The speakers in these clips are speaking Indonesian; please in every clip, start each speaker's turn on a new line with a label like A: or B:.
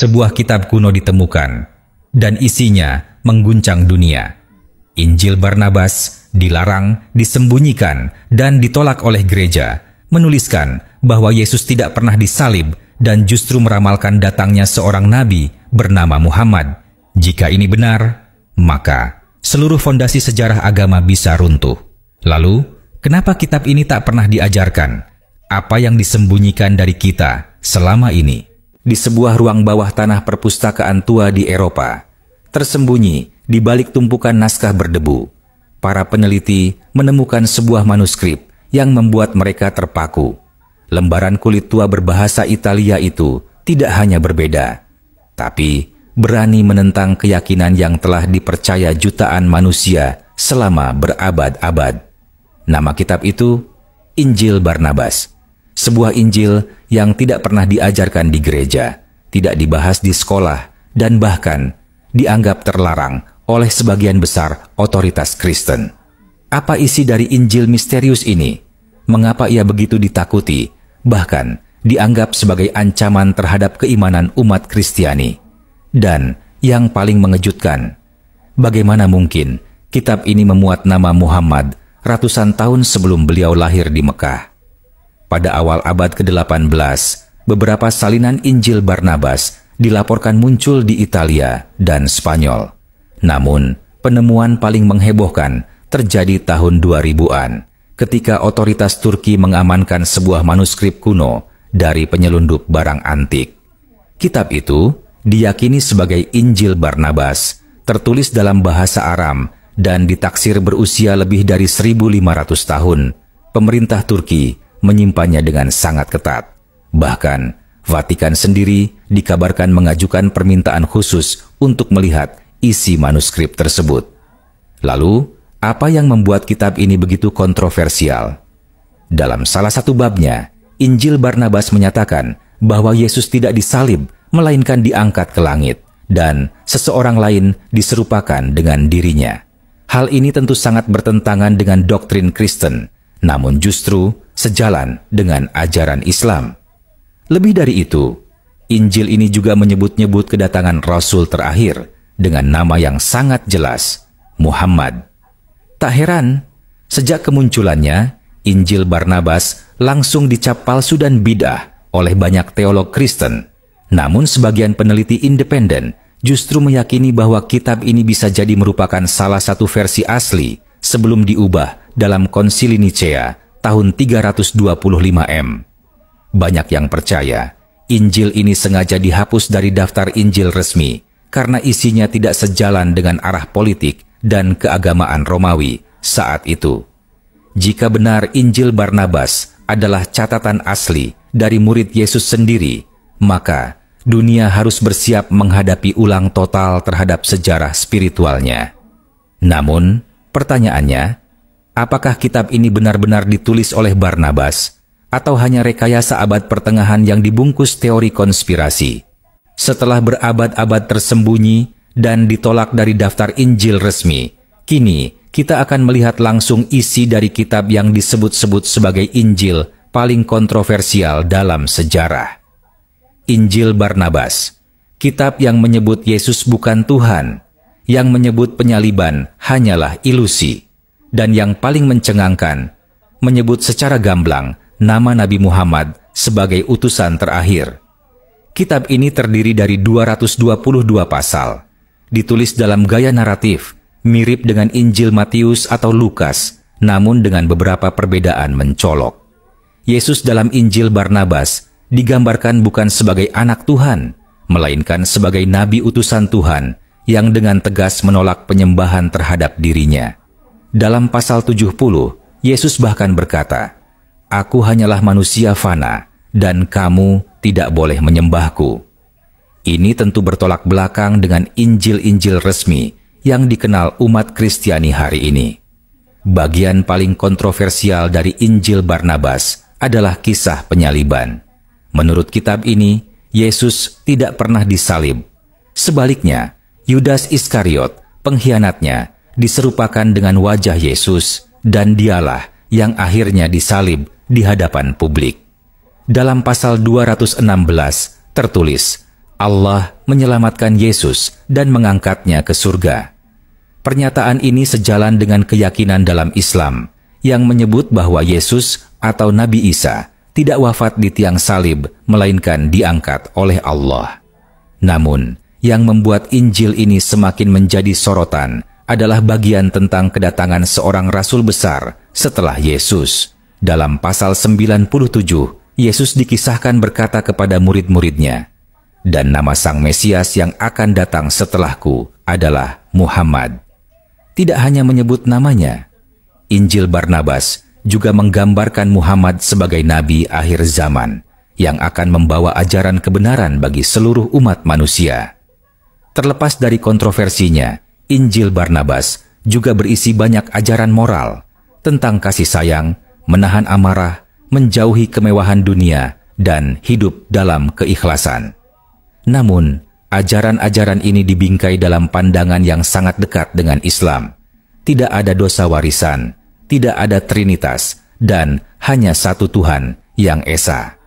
A: sebuah kitab kuno ditemukan, dan isinya mengguncang dunia. Injil Barnabas dilarang, disembunyikan, dan ditolak oleh gereja, menuliskan bahwa Yesus tidak pernah disalib dan justru meramalkan datangnya seorang nabi bernama Muhammad. Jika ini benar, maka seluruh fondasi sejarah agama bisa runtuh. Lalu, kenapa kitab ini tak pernah diajarkan? Apa yang disembunyikan dari kita selama ini? Di sebuah ruang bawah tanah perpustakaan tua di Eropa, tersembunyi di balik tumpukan naskah berdebu, para peneliti menemukan sebuah manuskrip yang membuat mereka terpaku. Lembaran kulit tua berbahasa Italia itu tidak hanya berbeda, tapi berani menentang keyakinan yang telah dipercaya jutaan manusia selama berabad-abad. Nama kitab itu Injil Barnabas. Sebuah Injil yang tidak pernah diajarkan di gereja, tidak dibahas di sekolah, dan bahkan dianggap terlarang oleh sebagian besar otoritas Kristen. Apa isi dari Injil misterius ini? Mengapa ia begitu ditakuti, bahkan dianggap sebagai ancaman terhadap keimanan umat Kristiani? Dan yang paling mengejutkan, bagaimana mungkin kitab ini memuat nama Muhammad ratusan tahun sebelum beliau lahir di Mekah? Pada awal abad ke-18, beberapa salinan Injil Barnabas dilaporkan muncul di Italia dan Spanyol. Namun, penemuan paling menghebohkan terjadi tahun 2000-an, ketika otoritas Turki mengamankan sebuah manuskrip kuno dari penyelundup barang antik. Kitab itu diyakini sebagai Injil Barnabas, tertulis dalam bahasa Aram dan ditaksir berusia lebih dari 1.500 tahun. Pemerintah Turki menyimpannya dengan sangat ketat. Bahkan, Vatikan sendiri dikabarkan mengajukan permintaan khusus untuk melihat isi manuskrip tersebut. Lalu, apa yang membuat kitab ini begitu kontroversial? Dalam salah satu babnya, Injil Barnabas menyatakan bahwa Yesus tidak disalib, melainkan diangkat ke langit, dan seseorang lain diserupakan dengan dirinya. Hal ini tentu sangat bertentangan dengan doktrin Kristen, namun justru sejalan dengan ajaran Islam. Lebih dari itu, Injil ini juga menyebut-nyebut kedatangan Rasul terakhir dengan nama yang sangat jelas, Muhammad. Tak heran, sejak kemunculannya, Injil Barnabas langsung dicap palsu dan bidah oleh banyak teolog Kristen. Namun sebagian peneliti independen justru meyakini bahwa kitab ini bisa jadi merupakan salah satu versi asli sebelum diubah dalam Konsili Nicea tahun 325 M. Banyak yang percaya Injil ini sengaja dihapus dari daftar Injil resmi karena isinya tidak sejalan dengan arah politik dan keagamaan Romawi saat itu. Jika benar Injil Barnabas adalah catatan asli dari murid Yesus sendiri, maka dunia harus bersiap menghadapi ulang total terhadap sejarah spiritualnya. Namun, pertanyaannya, apakah kitab ini benar-benar ditulis oleh Barnabas atau hanya rekayasa abad pertengahan yang dibungkus teori konspirasi? Setelah berabad-abad tersembunyi dan ditolak dari daftar Injil resmi, kini kita akan melihat langsung isi dari kitab yang disebut-sebut sebagai Injil paling kontroversial dalam sejarah. Injil Barnabas, kitab yang menyebut Yesus bukan Tuhan, yang menyebut penyaliban hanyalah ilusi, dan yang paling mencengangkan, menyebut secara gamblang nama Nabi Muhammad sebagai utusan terakhir. Kitab ini terdiri dari 222 pasal, ditulis dalam gaya naratif, mirip dengan Injil Matius atau Lukas, namun dengan beberapa perbedaan mencolok. Yesus dalam Injil Barnabas digambarkan bukan sebagai anak Tuhan, melainkan sebagai nabi utusan Tuhan yang dengan tegas menolak penyembahan terhadap dirinya. Dalam pasal 70, Yesus bahkan berkata, "Aku hanyalah manusia fana, dan kamu tidak boleh menyembahku." Ini tentu bertolak belakang dengan Injil-Injil resmi yang dikenal umat Kristiani hari ini. Bagian paling kontroversial dari Injil Barnabas adalah kisah penyaliban. Menurut kitab ini, Yesus tidak pernah disalib. Sebaliknya, Yudas Iskariot, pengkhianatnya, diserupakan dengan wajah Yesus, dan dialah yang akhirnya disalib di hadapan publik. Dalam pasal 216 tertulis, Allah menyelamatkan Yesus dan mengangkatnya ke surga. Pernyataan ini sejalan dengan keyakinan dalam Islam yang menyebut bahwa Yesus atau Nabi Isa tidak wafat di tiang salib, melainkan diangkat oleh Allah. Namun, yang membuat Injil ini semakin menjadi sorotan adalah bagian tentang kedatangan seorang rasul besar setelah Yesus. Dalam pasal 97, Yesus dikisahkan berkata kepada murid-muridnya, "Dan nama Sang Mesias yang akan datang setelahku adalah Muhammad." Tidak hanya menyebut namanya, Injil Barnabas juga menggambarkan Muhammad sebagai nabi akhir zaman yang akan membawa ajaran kebenaran bagi seluruh umat manusia. Terlepas dari kontroversinya, Injil Barnabas juga berisi banyak ajaran moral tentang kasih sayang, menahan amarah, menjauhi kemewahan dunia, dan hidup dalam keikhlasan. Namun, ajaran-ajaran ini dibingkai dalam pandangan yang sangat dekat dengan Islam. Tidak ada dosa warisan, tidak ada Trinitas, dan hanya satu Tuhan yang esa.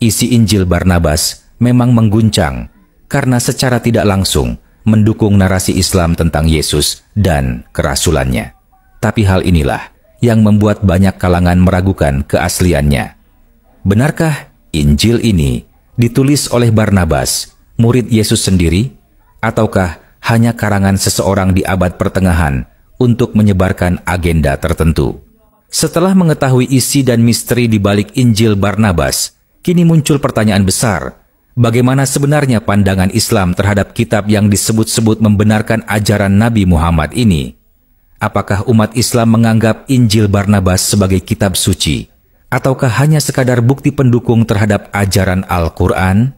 A: Isi Injil Barnabas memang mengguncang karena secara tidak langsung mendukung narasi Islam tentang Yesus dan kerasulannya. Tapi hal inilah yang membuat banyak kalangan meragukan keasliannya. Benarkah Injil ini ditulis oleh Barnabas, murid Yesus sendiri, ataukah hanya karangan seseorang di abad pertengahan untuk menyebarkan agenda tertentu? Setelah mengetahui isi dan misteri di balik Injil Barnabas, kini muncul pertanyaan besar. Bagaimana sebenarnya pandangan Islam terhadap kitab yang disebut-sebut membenarkan ajaran Nabi Muhammad ini? Apakah umat Islam menganggap Injil Barnabas sebagai kitab suci, ataukah hanya sekadar bukti pendukung terhadap ajaran Al-Quran?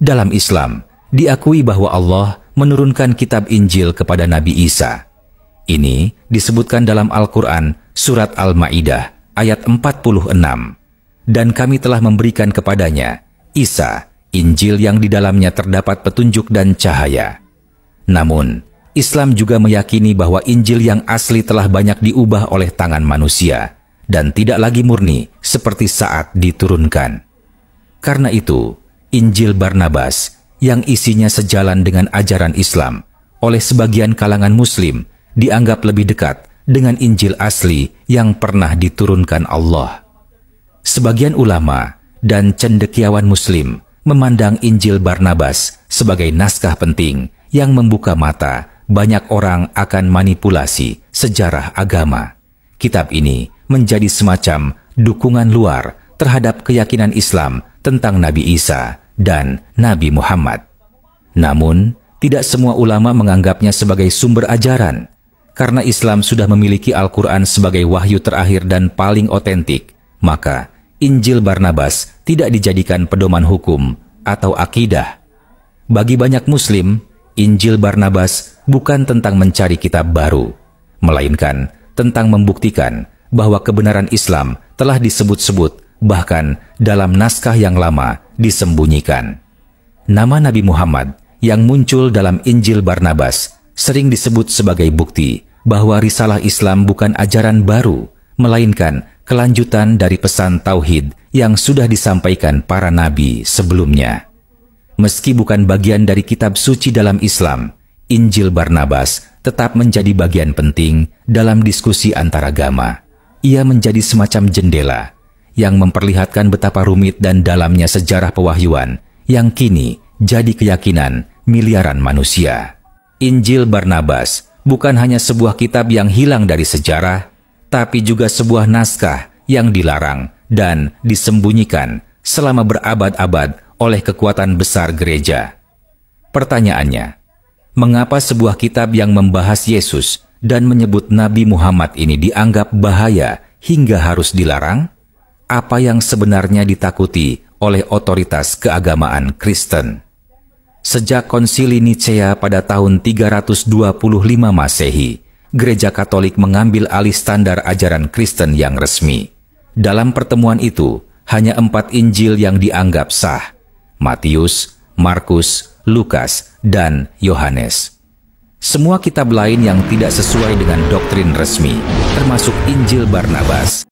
A: Dalam Islam, diakui bahwa Allah menurunkan kitab Injil kepada Nabi Isa. Ini disebutkan dalam Al-Quran, surat Al-Ma'idah, ayat 46. Dan kami telah memberikan kepadanya, Isa, Injil yang di dalamnya terdapat petunjuk dan cahaya. Namun, Islam juga meyakini bahwa Injil yang asli telah banyak diubah oleh tangan manusia dan tidak lagi murni seperti saat diturunkan. Karena itu, Injil Barnabas yang isinya sejalan dengan ajaran Islam oleh sebagian kalangan Muslim dianggap lebih dekat dengan Injil asli yang pernah diturunkan Allah. Sebagian ulama dan cendekiawan Muslim memandang Injil Barnabas sebagai naskah penting yang membuka mata banyak orang akan manipulasi sejarah agama. Kitab ini menjadi semacam dukungan luar terhadap keyakinan Islam tentang Nabi Isa dan Nabi Muhammad. Namun, tidak semua ulama menganggapnya sebagai sumber ajaran. Karena Islam sudah memiliki Al-Quran sebagai wahyu terakhir dan paling otentik, maka Injil Barnabas tidak dijadikan pedoman hukum atau akidah. Bagi banyak Muslim, Injil Barnabas bukan tentang mencari kitab baru, melainkan tentang membuktikan bahwa kebenaran Islam telah disebut-sebut, bahkan dalam naskah yang lama disembunyikan. Nama Nabi Muhammad yang muncul dalam Injil Barnabas sering disebut sebagai bukti bahwa risalah Islam bukan ajaran baru, melainkan kelanjutan dari pesan tauhid yang sudah disampaikan para nabi sebelumnya. Meski bukan bagian dari kitab suci dalam Islam, Injil Barnabas tetap menjadi bagian penting dalam diskusi antaragama. Ia menjadi semacam jendela yang memperlihatkan betapa rumit dan dalamnya sejarah pewahyuan yang kini jadi keyakinan miliaran manusia. Injil Barnabas bukan hanya sebuah kitab yang hilang dari sejarah, tapi juga sebuah naskah yang dilarang dan disembunyikan selama berabad-abad oleh kekuatan besar gereja. Pertanyaannya, mengapa sebuah kitab yang membahas Yesus dan menyebut Nabi Muhammad ini dianggap bahaya hingga harus dilarang? Apa yang sebenarnya ditakuti oleh otoritas keagamaan Kristen? Sejak Konsili Nicea pada tahun 325 Masehi, Gereja Katolik mengambil alih standar ajaran Kristen yang resmi. Dalam pertemuan itu, hanya 4 Injil yang dianggap sah: Matius, Markus, Lukas, dan Yohanes. Semua kitab lain yang tidak sesuai dengan doktrin resmi, termasuk Injil Barnabas,